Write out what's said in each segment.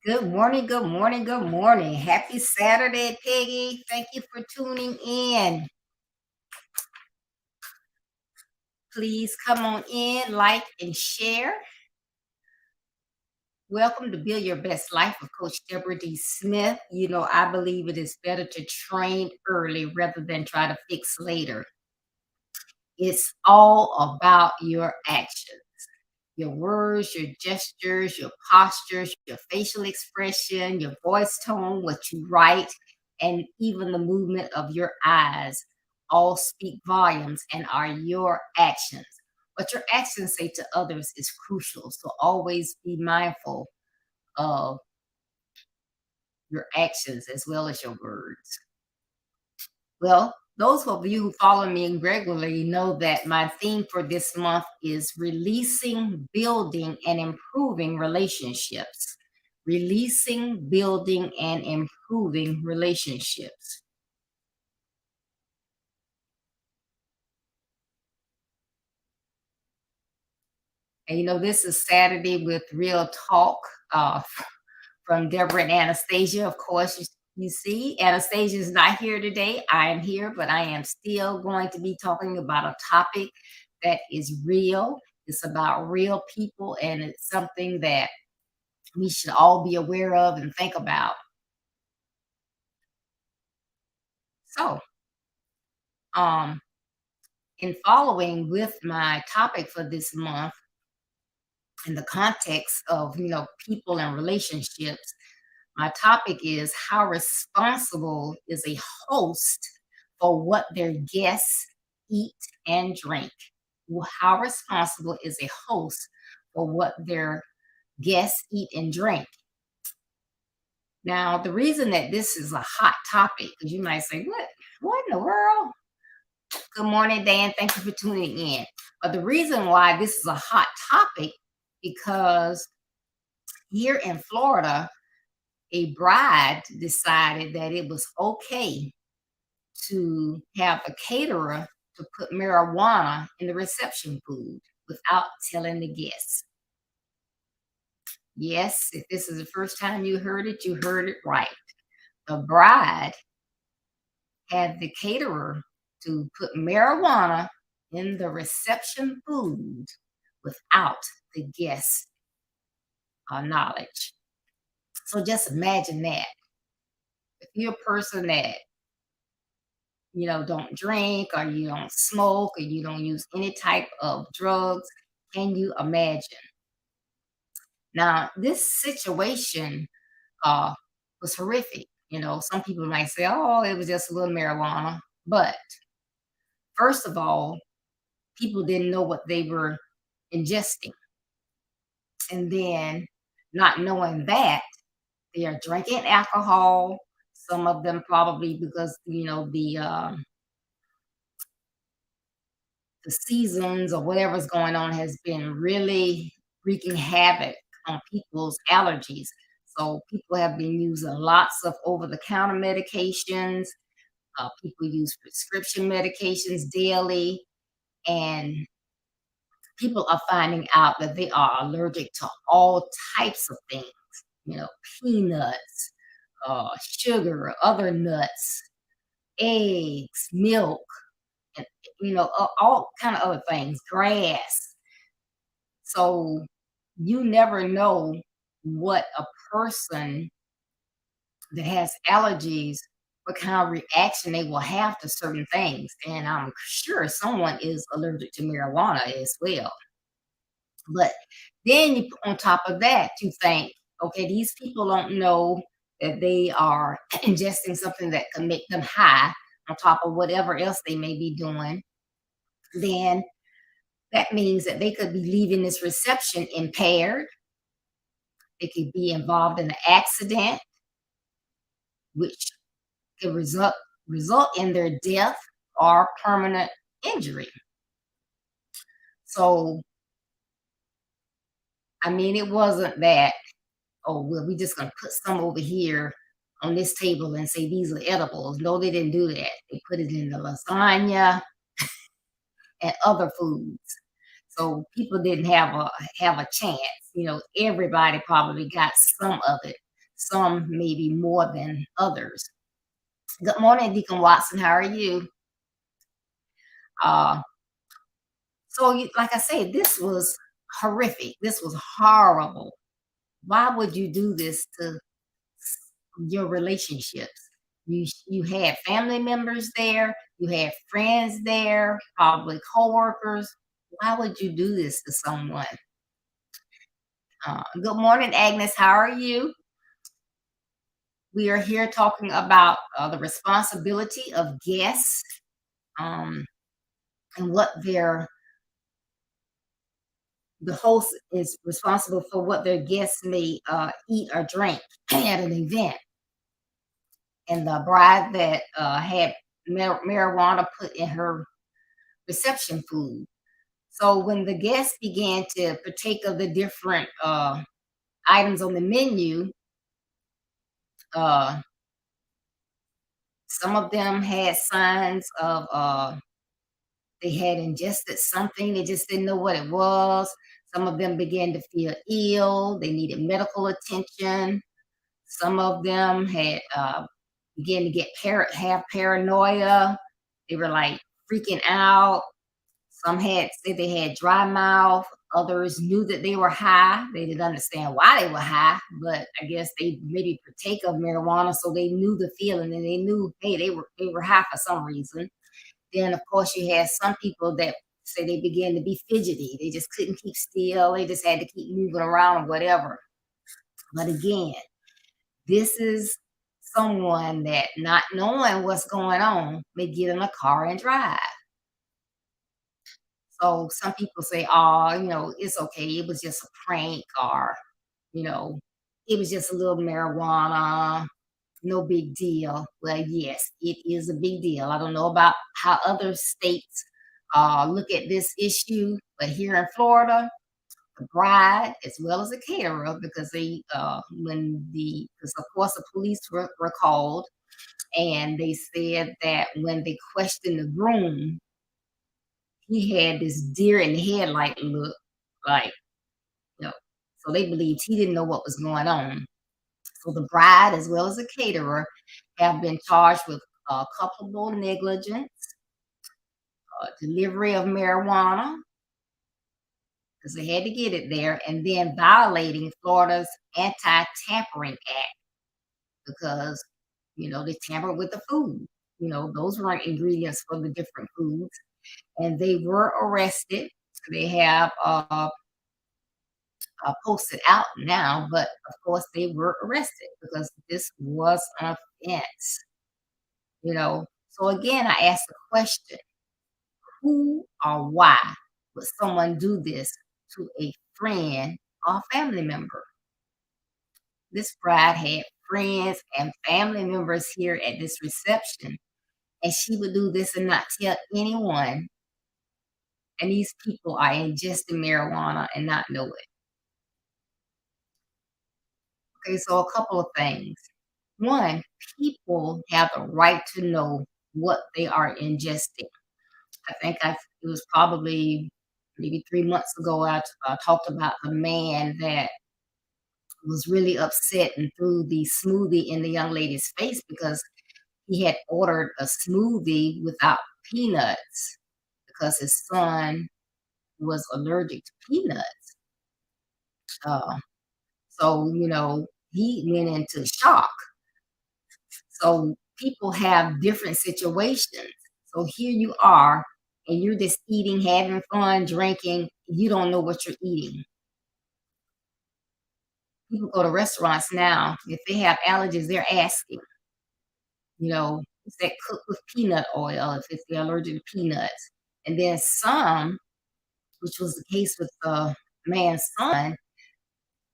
Good morning, good morning, good morning. Happy Saturday, Peggy. Thank you for tuning in. Please come on in, like, and share. Welcome to Build Your Best Life with Coach Deborah D. Smith. I believe it is better to train early rather than try to fix later. It's all about your actions. Your words, your gestures, your postures, your facial expression, your voice tone, what you write, and even the movement of your eyes all speak volumes and are your actions. What your actions say to others is crucial. So always be mindful of your actions as well as your words. Well, those of you who follow me regularly know that my theme for this month is releasing, building, and improving relationships. Releasing, building, and improving relationships. And this is Saturday with Real Talk uh, from Deborah and Anastasia. Of course, you see, Anastasia is not here today. I am here, but I am still going to be talking about a topic that is real. It's about real people, and it's something that we should all be aware of and think about. So, um, in following with my topic for this month, in the context of people and relationships, my topic is how responsible is a host for what their guests eat and drink. How responsible is a host for what their guests eat and drink? Now, the reason that this is a hot topic, because you might say, what in the world? Good morning, Dan. Thank you for tuning in. But the reason why this is a hot topic, because here in Florida, a bride decided that it was okay to have a caterer to put marijuana in the reception food without telling the guests. Yes, if this is the first time you heard it right. The bride had the caterer to put marijuana in the reception food without the guests' knowledge. So just imagine that. If you're a person that don't drink or you don't smoke or you don't use any type of drugs, can you imagine? Now, this situation uh, was horrific. Some people might say, oh, it was just a little marijuana. But first of all, people didn't know what they were ingesting. And then, not knowing that, they are drinking alcohol. Some of them probably because, the seasons or whatever's going on has been really wreaking havoc on people's allergies. So people have been using lots of over-the-counter medications. People use prescription medications daily, and people are finding out that they are allergic to all types of things. You know, peanuts, sugar, other nuts, eggs, milk, and all kind of other things, grass. So you never know what a person that has allergies, what kind of reaction they will have to certain things. And I'm sure someone is allergic to marijuana as well. But then on top of that, you think, okay, these people don't know that they are ingesting something that can make them high on top of whatever else they may be doing. Then that means that they could be leaving this reception impaired. They could be involved in an accident, which could result in their death or permanent injury. So, I mean, it wasn't that, oh, well, we just gonna put some over here on this table and say these are edibles. No, they didn't do that. They put it in the lasagna and other foods. So people didn't have a chance. Everybody probably got some of it. some maybe more than others. Good morning, Deacon Watson. How are you? Uh, like I said, this was horrific. This was horrible. Why would you do this to your relationships? You had family members there, you had friends there, probably coworkers. Why would you do this to someone? Good morning, Agnes. How are you? We are here talking about the responsibility of guests, um, and what the host is responsible for what their guests may eat or drink at an event. And the bride that had marijuana put in her reception food. So when the guests began to partake of the different items on the menu, uh, some of them had signs of they had ingested something. They just didn't know what it was. Some of them began to feel ill. They needed medical attention. Some of them had began to have paranoia. They were like freaking out. Some had said they had dry mouth. Others knew that they were high. They didn't understand why they were high, but I guess they maybe partake of marijuana, so they knew the feeling and they knew, hey, they were high for some reason. Then, of course, you had some people that say they began to be fidgety. They just couldn't keep still. They just had to keep moving around or whatever. But again, this is someone that, not knowing what's going on, may get in a car and drive. So some people say, oh, it's okay. It was just a prank, or, you know, it was just a little marijuana, no big deal. Well, yes, it is a big deal. I don't know about how other states look at this issue, but here in Florida, the bride as well as the caterer, because because of course the police were called, and they said that when they questioned the groom, he had this deer in the headlight look, like, you know, so they believed he didn't know what was going on. So the bride as well as the caterer have been charged with culpable negligence, delivery of marijuana, because they had to get it there, and then violating Florida's anti-tampering act, because they tampered with the food. Those weren't ingredients for the different foods, and they were arrested. So they have posted out now, but of course they were arrested because this was an offense. So again, I asked the question: who or why would someone do this to a friend or family member? This bride had friends and family members here at this reception, and she would do this and not tell anyone. And these people are ingesting marijuana and not know it. Okay, so a couple of things. One, people have the right to know what they are ingesting. I think it was probably maybe 3 months ago, I talked about the man that was really upset and threw the smoothie in the young lady's face because he had ordered a smoothie without peanuts because his son was allergic to peanuts. Uh, so he went into shock. So people have different situations. So here you are, and you're just eating, having fun, drinking. You don't know what you're eating. People go to restaurants now. If they have allergies, they're asking, is that cooked with peanut oil if it's they're allergic to peanuts? And then some, which was the case with the man's son,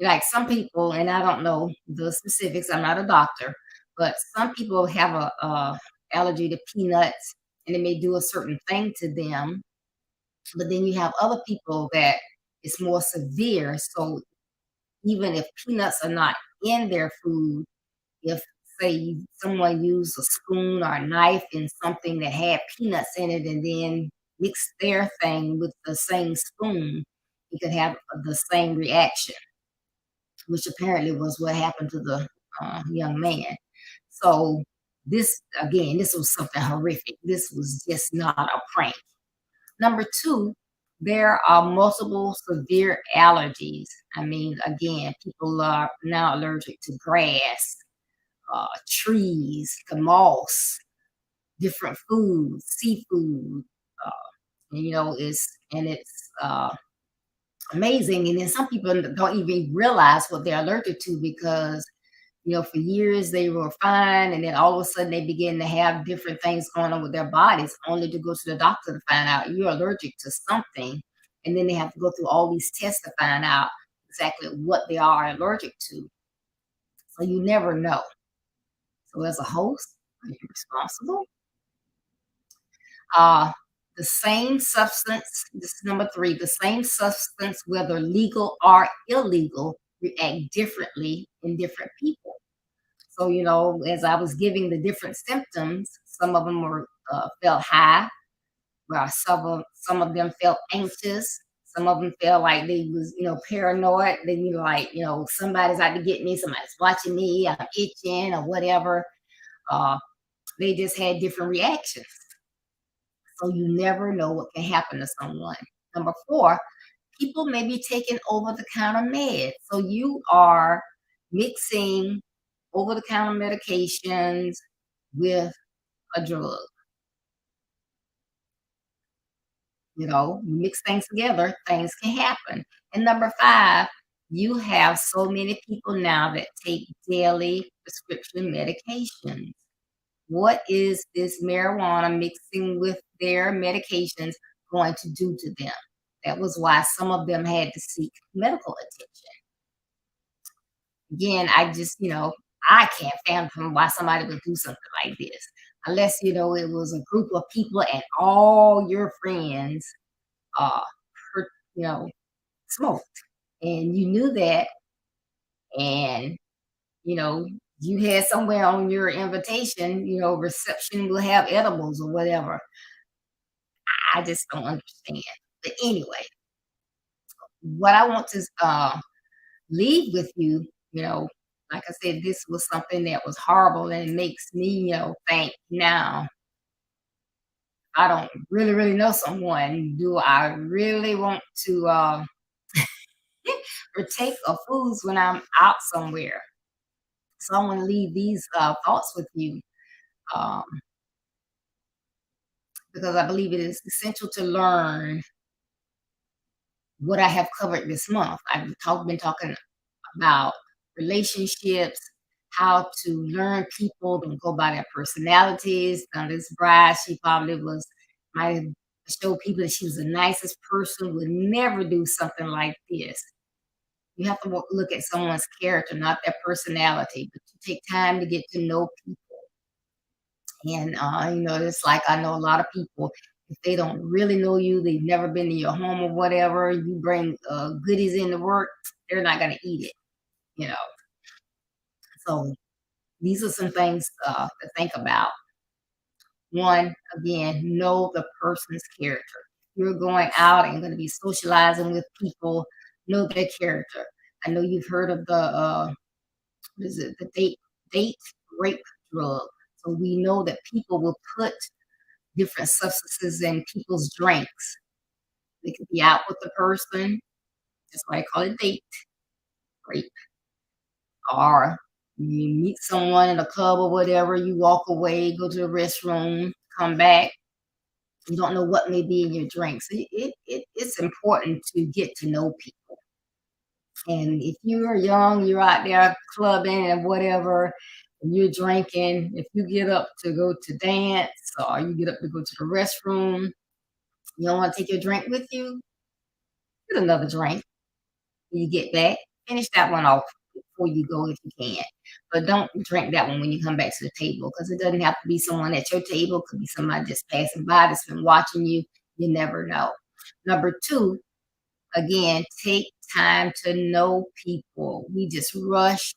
like some people, and I don't know the specifics, I'm not a doctor, but some people have a allergy to peanuts and it may do a certain thing to them. But then you have other people that it's more severe. So even if peanuts are not in their food, if say someone used a spoon or a knife in something that had peanuts in it and then mixed their thing with the same spoon, it could have the same reaction, which apparently was what happened to the young man. So this again, this was something horrific. This was just not a prank. Number two, there are multiple severe allergies. I mean, again, people are now allergic to grass, trees, the moss, different foods, seafood. Uh, and, it's amazing. And then some people don't even realize what they're allergic to because for years they were fine, and then all of a sudden they begin to have different things going on with their bodies, only to go to the doctor to find out you're allergic to something. And then they have to go through all these tests to find out exactly what they are allergic to. So you never know. So as a host, are you responsible? Uh, the same substance, this is number three, the same substance, whether legal or illegal, react differently in different people. So, as I was giving the different symptoms, some of them were felt high, while some of them felt anxious. Some of them felt like they was, paranoid. They like, somebody's out to get me, somebody's watching me, I'm itching or whatever. Uh, they just had different reactions. So you never know what can happen to someone. Number four, people may be taking over the counter meds. So you are mixing over the counter medications with a drug. You mix things together, things can happen. And number five, you have so many people now that take daily prescription medications. What is this marijuana mixing with their medications going to do to them? That was why some of them had to seek medical attention. Again, I can't fathom why somebody would do something like this unless, it was a group of people and all your friends, uh, per you know, smoked, and you knew that, and, you know, you had somewhere on your invitation, reception will have edibles or whatever. I just don't understand. But anyway, what I want to, leave with you, like I said, this was something that was horrible, and it makes me, think now, I don't really, really know someone. Do I really want to partake of foods when I'm out somewhere? So I want to leave these thoughts with you, um, because I believe it is essential to learn what I have covered this month. Been talking about relationships, how to learn people, don't go by their personalities. Now, this bride, she probably might have showed people that she was the nicest person, would never do something like this. You have to look at someone's character, not their personality, but you take time to get to know people. And, it's like I know a lot of people, if they don't really know you, they've never been to your home or whatever, you bring goodies into work, they're not going to eat it, you know. So these are some things to think about. One, again, know the person's character. You're going out and going to be socializing with people, know their character. I know you've heard of what is it, the date rape drug. So we know that people will put different substances in people's drinks. They could be out with the person. That's why I call it date rape. Or you meet someone in a club or whatever, you walk away, go to the restroom, come back. You don't know what may be in your drinks. It's important to get to know people. And if you're young, you're out there clubbing and whatever, and you're drinking, if you get up to go to dance or you get up to go to the restroom, you don't want to take your drink with you, get another drink when you get back. Finish that one off before you go if you can. But don't drink that one when you come back to the table, because it doesn't have to be someone at your table. It could be somebody just passing by that's been watching you. You never know. Number two, again, take time to know people. We just rush.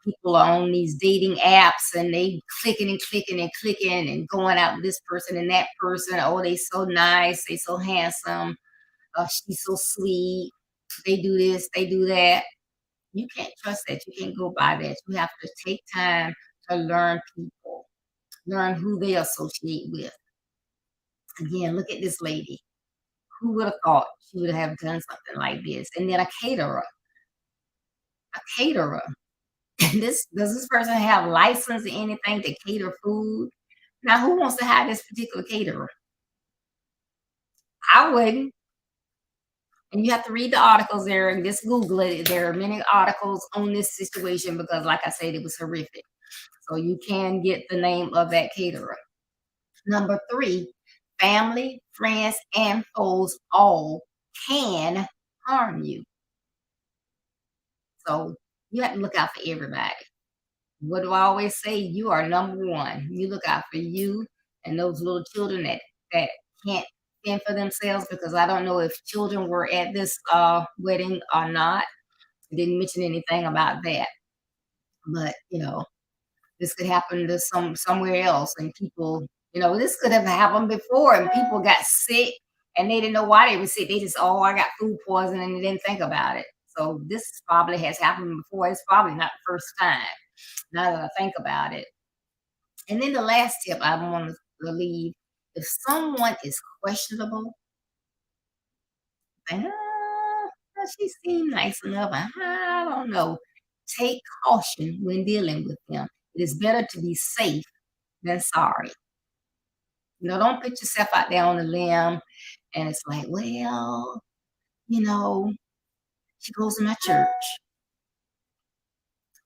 People are on these dating apps and they clicking and clicking and clicking and going out with this person and that person. Oh, they so nice. They so handsome. She's so sweet. They do this. They do that. You can't trust that. You can't go by that. You have to take time to learn people, learn who they associate with. Again, look at this lady. Who would have thought she would have done something like this? And then a caterer, a caterer. Does this person have license or anything to cater food? Now, who wants to hire this particular caterer? I wouldn't. And you have to read the articles there and just Google it. There are many articles on this situation because, like I said, it was horrific. So you can get the name of that caterer. Number 3, family, friends, and foes all can harm you. So you have to look out for everybody. What do I always say? You are number 1. You look out for you and those little children that can't fend for themselves, because I don't know if children were at this wedding or not. I didn't mention anything about that. But, this could happen to somewhere else, and people, this could have happened before, and people got sick and they didn't know why they were sick. They just, oh, I got food poisoning, and they didn't think about it. So this probably has happened before. It's probably not the first time, now that I think about it. And then the last tip I want to leave: if someone is questionable, she seemed nice enough, I don't know. Take caution when dealing with them. It is better to be safe than sorry. Don't put yourself out there on a limb and it's like, well, she goes to my church.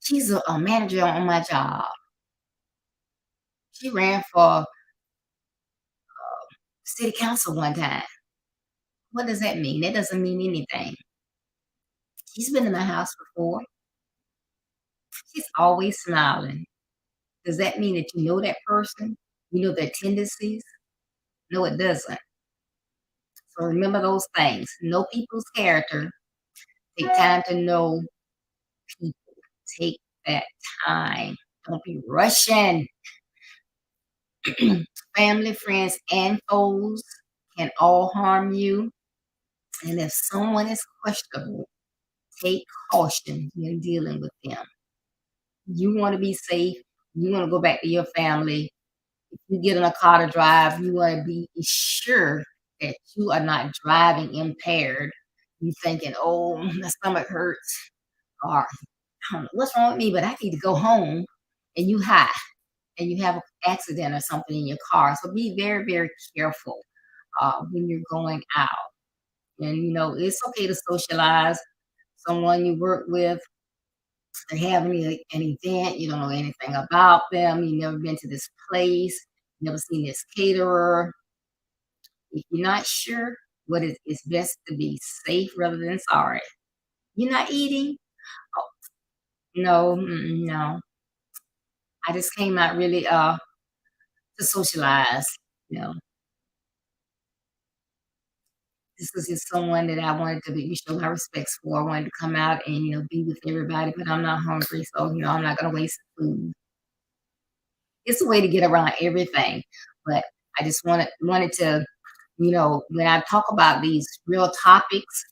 She's a manager on my job. She ran for city council one time. What does that mean? That doesn't mean anything. She's been in my house before. She's always smiling. Does that mean that you know that person? You know their tendencies? No, it doesn't. So remember those things. Know people's character. Take time to know people. Take that time. Don't be rushing. Family, friends, and foes can all harm you. And if someone is questionable, take caution when dealing with them. You want to be safe. You want to go back to your family. If you get in a car to drive, you want to be sure that you are not driving impaired. You thinking, oh, my stomach hurts, or I don't know what's wrong with me, but I need to go home. And you high, and you have an accident or something in your car. So be very, very careful when you're going out. And it's okay to socialize. Someone you work with, they're having an event, you don't know anything about them, you've never been to this place, never seen this caterer. If you're not sure, it's best to be safe rather than sorry. You're not eating? Oh, no. I just came out really to socialize. This was just someone that I wanted to show my respects for. I wanted to come out and be with everybody, but I'm not hungry, so I'm not going to waste food. It's a way to get around everything, but I just wanted to, when I talk about these real topics,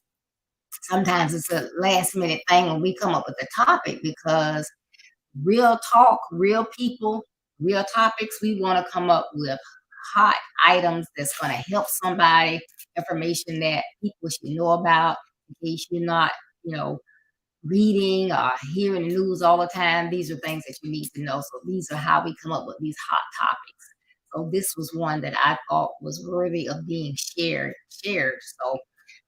sometimes it's a last minute thing when we come up with a topic, because real talk, real people, real topics, we want to come up with hot items that's going to help somebody, information that people should know about, in case you're not, reading or hearing the news all the time. These are things that you need to know. So these are how we come up with these hot topics. So this was one that I thought was worthy of being shared. So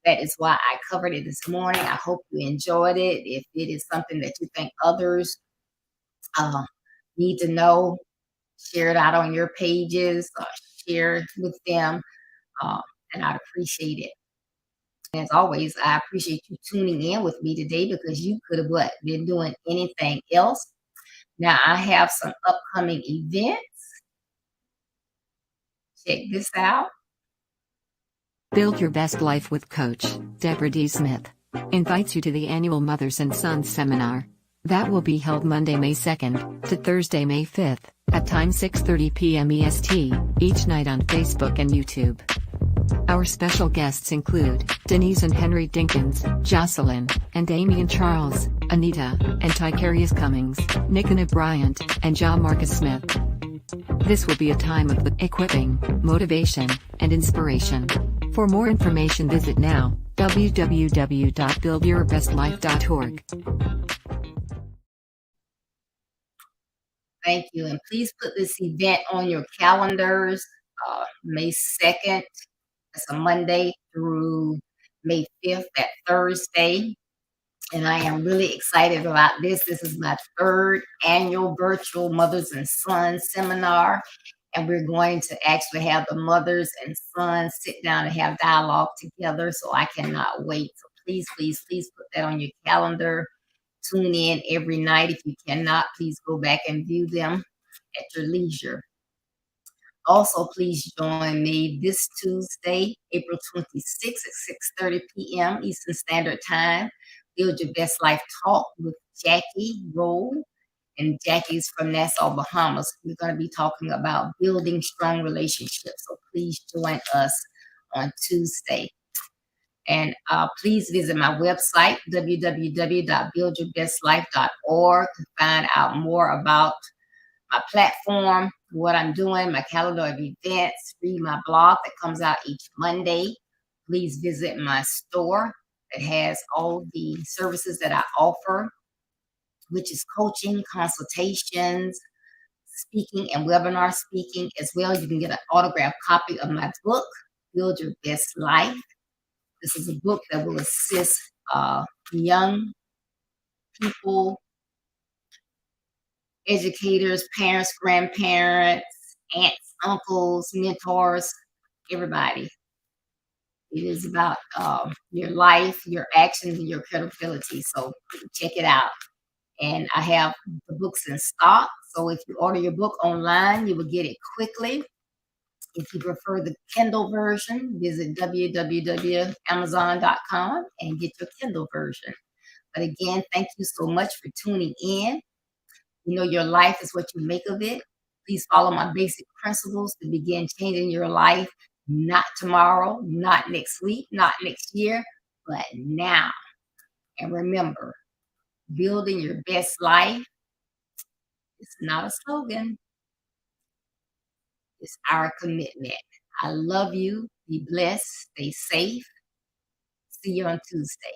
that is why I covered it this morning. I hope you enjoyed it. If it is something that you think others need to know, share it out on your pages, share it with them, and I'd appreciate it. As always, I appreciate you tuning in with me today, because you could have been doing anything else. Now I have some upcoming events. Check this out. Build Your Best Life with Coach Deborah D. Smith invites you to the annual Mothers and Sons Seminar. That will be held Monday, May 2nd to Thursday, May 5th, at time 6:30 p.m. EST, each night on Facebook and YouTube. Our special guests include Denise and Henry Dinkins, Jocelyn, and Amy and Charles, Anita, and Ticarius Cummings, Nick and Bryant, and John Marcus Smith. This will be a time of equipping, motivation, and inspiration. For more information, visit now www.buildyourbestlife.org. Thank you. And please put this event on your calendars. May 2nd, that's a Monday, through May 5th, that Thursday. And I am really excited about this. This is my 3rd annual virtual Mothers and Sons seminar. And we're going to actually have the mothers and sons sit down and have dialogue together. So I cannot wait. So please, please, please put that on your calendar. Tune in every night. If you cannot, please go back and view them at your leisure. Also, please join me this Tuesday, April 26th at 6:30 p.m. Eastern Standard Time. Build Your Best Life Talk with Jackie Roll. And Jackie's from Nassau, Bahamas. We're going to be talking about building strong relationships. So please join us on Tuesday. And please visit my website, www.buildyourbestlife.org, to find out more about my platform, what I'm doing, my calendar of events, read my blog that comes out each Monday. Please visit my store that has all the services that I offer, which is coaching, consultations, speaking, and webinar speaking as well. You can get an autographed copy of my book, Build Your Best Life. This is a book that will assist young people, educators, parents, grandparents, aunts, uncles, mentors, everybody. It is about your life, your actions, and your credibility. So check it out. And I have the books in stock. So if you order your book online, you will get it quickly. If you prefer the Kindle version, visit www.amazon.com and get your Kindle version. But again, thank you so much for tuning in. You know, your life is what you make of it. Please follow my basic principles to begin changing your life. Not tomorrow, not next week, not next year, but now. And remember, building your best life is not a slogan. It's our commitment. I love you. Be blessed. Stay safe. See you on Tuesday.